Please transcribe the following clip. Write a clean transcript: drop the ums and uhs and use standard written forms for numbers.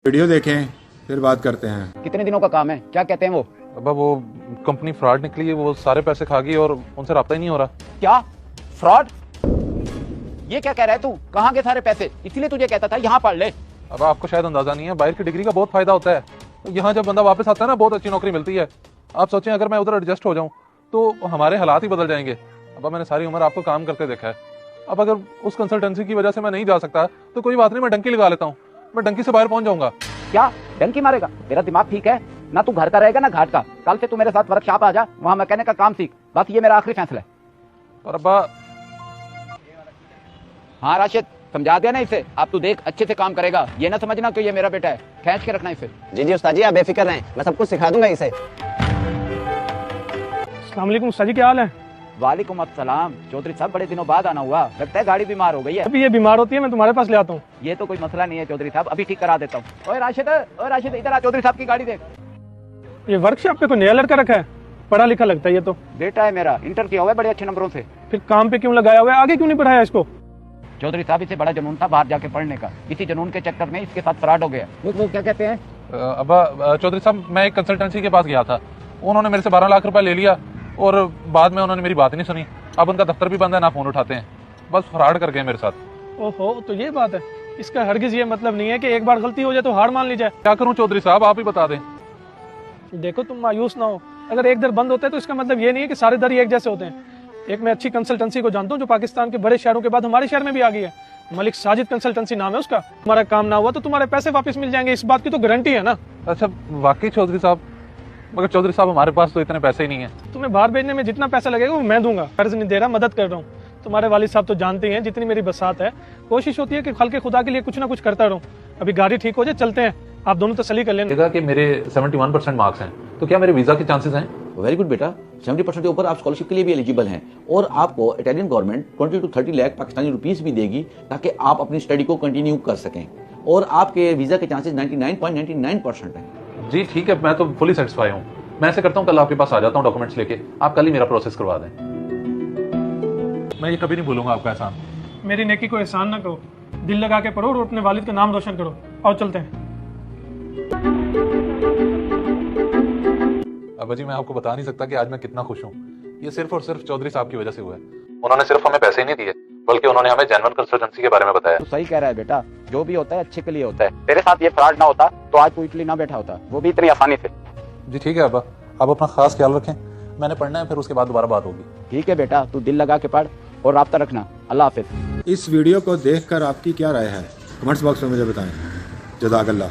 Video देखें फिर बात करते हैं। कितने दिनों का काम है, क्या कहते हैं वो? अब वो कंपनी फ्रॉड निकली है, वो सारे पैसे खा गई और उनसे राब्ता ही नहीं हो रहा। क्या फ्रॉड? ये क्या कह रहा है तू? कहाँ गए सारे पैसे? इसीलिए तुझे कहता था यहाँ पढ़ ले। अब आपको शायद अंदाजा नहीं है, बाहर की डिग्री का बहुत फायदा होता है। तो यहाँ जब बंदा वापस आता है ना, बहुत अच्छी नौकरी मिलती है। आप सोचें अगर मैं उधर एडजस्ट हो जाऊँ तो हमारे हालात ही बदल जाएंगे। अब मैंने सारी उम्र आपको काम करते देखा है। अब अगर उस कंसल्टेंसी की वजह से मैं नहीं जा सकता तो कोई बात नहीं, मैं डंकी लगा लेता हूँ, मैं डंकी से बाहर पहुंच जाऊंगा। क्या डंकी मारेगा? तेरा दिमाग ठीक है ना? तू घर का रहेगा ना घाट का? कल से तू मेरे साथ वर्कशॉप आ जा, वहाँ मैकेनिक का काम सीख। बस ये मेरा आखिरी फैसला है। और अब्बा, हाँ राशिद, समझा दिया ना इसे। आप तू देख, अच्छे से काम करेगा। ये ना समझना कि ये मेरा बेटा है, खींच के रखना इसे। जी जी उस्ताद जी, आप बेफिक्र रहें, मैं सब कुछ सिखा दूंगा इसे। अस्सलाम वालेकुम उस्ताद जी, क्या हाल है? वालेकुम अस्सलाम। चौधरी साहब, बड़े दिनों बाद आना हुआ, लगता है गाड़ी बीमार हो गई है। अभी ये बीमार होती है, मैं तुम्हारे पास ले आता हूँ। ये तो कोई मसला नहीं है चौधरी साहब, अभी ठीक करा देता हूँ। ओए राशिद, इधर आ, चौधरी साहब की गाड़ी देख। ये वर्कशॉप पे कोई नया लड़का रखा है? पढ़ा लिखा लगता है ये तो। बेटा है मेरा, इंटर किया हुआ है बड़े अच्छे नंबरों से। फिर काम पे क्यों लगाया हुआ है? आगे क्यों नहीं बढ़ाया इसको? चौधरी साहब, इसे बड़ा जुनून था बाहर जाके पढ़ने का। इसी जुनून के चक्कर में इसके साथ फ्रॉड हो गया। वो क्या कहते हैं? अब्बा चौधरी साहब, मैं एक कंसल्टेंसी के पास गया था, उन्होंने मेरे से 12 लाख रुपए ले लिया और बाद में उन्होंने मेरी बात नहीं सुनी। अब उनका दफ्तर भी बंद है, ना फोन उठाते हैं, बस फ्रॉड कर गए मेरे साथ। ओहो, तो ये बात है। इसका हरगिज ये मतलब नहीं है कि एक बार गलती हो जाए तो हार मान ली जाए। क्या करूं चौधरी साहब, आप ही बता दें। देखो, तुम मायूस ना हो। अगर एक दर बंद होता है तो इसका मतलब ये नहीं है कि सारे दर एक जैसे होते हैं। एक मैं अच्छी कंसल्टेंसी को जानता हूँ जो पाकिस्तान के बड़े शहरों के बाद हमारे शहर में भी आ गई है। मलिक साजिद कंसल्टेंसी नाम है उसका। तुम्हारा काम ना हुआ तो तुम्हारे पैसे वापस मिल जाएंगे, इस बात की तो गारंटी है ना। अच्छा वाकई चौधरी साहब? मगर चौधरी साहब, हमारे पास तो इतने पैसे ही नहीं है। तुम्हें बाहर भेजने में जितना पैसा लगेगा वो मैं दूंगा। कर्ज नहीं दे रहा, मदद कर रहा हूँ। तुम्हारे वालिद साहब तो जानते हैं जितनी मेरी बसात है। कोशिश होती है कि खल के खुदा के लिए कुछ ना कुछ करता रहूं। अभी गाड़ी ठीक हो जाए, चलते हैं। आप दोनों तसल्ली कर लेना। कि मेरे 71% मार्क्स हैं, तो क्या मेरे वीजा के चांसेस हैं? वेरी गुड बेटा, 70% के ऊपर आप स्कॉलरशिप के लिए भी एलिजिबल हैं और आपको Italian government 20 to 30 lakh Pakistani rupees भी देगी ताकि आप अपनी स्टडी को कंटिन्यू कर सकें और आपके वीजा के चांसेस 99.99% हैं। जी ठीक है, मैं तो फुली सेटिस्फाई हूँ। मैं ऐसे करता हूँ, कल आपके पास आ जाता हूँ डॉक्यूमेंट्स लेके, आप कल ही मेरा प्रोसेस करवा दें। मैं ये कभी नहीं भूलूंगा आपका एहसान। मेरी नेकी को एहसान ना करो, दिल लगा के पढ़ो और अपने वालिद का नाम रोशन करो। आओ चलते हैं। अब्बा जी, मैं आपको बता नहीं सकता कि आज मैं कितना खुश हूँ। ये सिर्फ और सिर्फ चौधरी साहब की वजह से हुआ है। उन्होंने सिर्फ हमें पैसे ही नहीं दिए, बल्कि उन्होंने हमें जेन्युइन कंसल्टेंसी के बारे में बताया। तू सही कह रहा है बेटा, जो भी होता है अच्छे के लिए होता है। तेरे साथ ये फ्रॉड ना होता तो आज तू इटली ना बैठा होता, वो भी इतनी आसानी से। जी ठीक है अब्बा, आप अपना खास ख्याल रखें। मैंने पढ़ना है, फिर उसके बाद दोबारा बात होगी। ठीक है बेटा, तू दिल लगा के पढ़ और राब्ता रखना। अल्लाह हाफिज। इस वीडियो को देखकर आपकी क्या राय है, कमेंट्स बॉक्स में मुझे बताएं। जज़ाकल्लाह।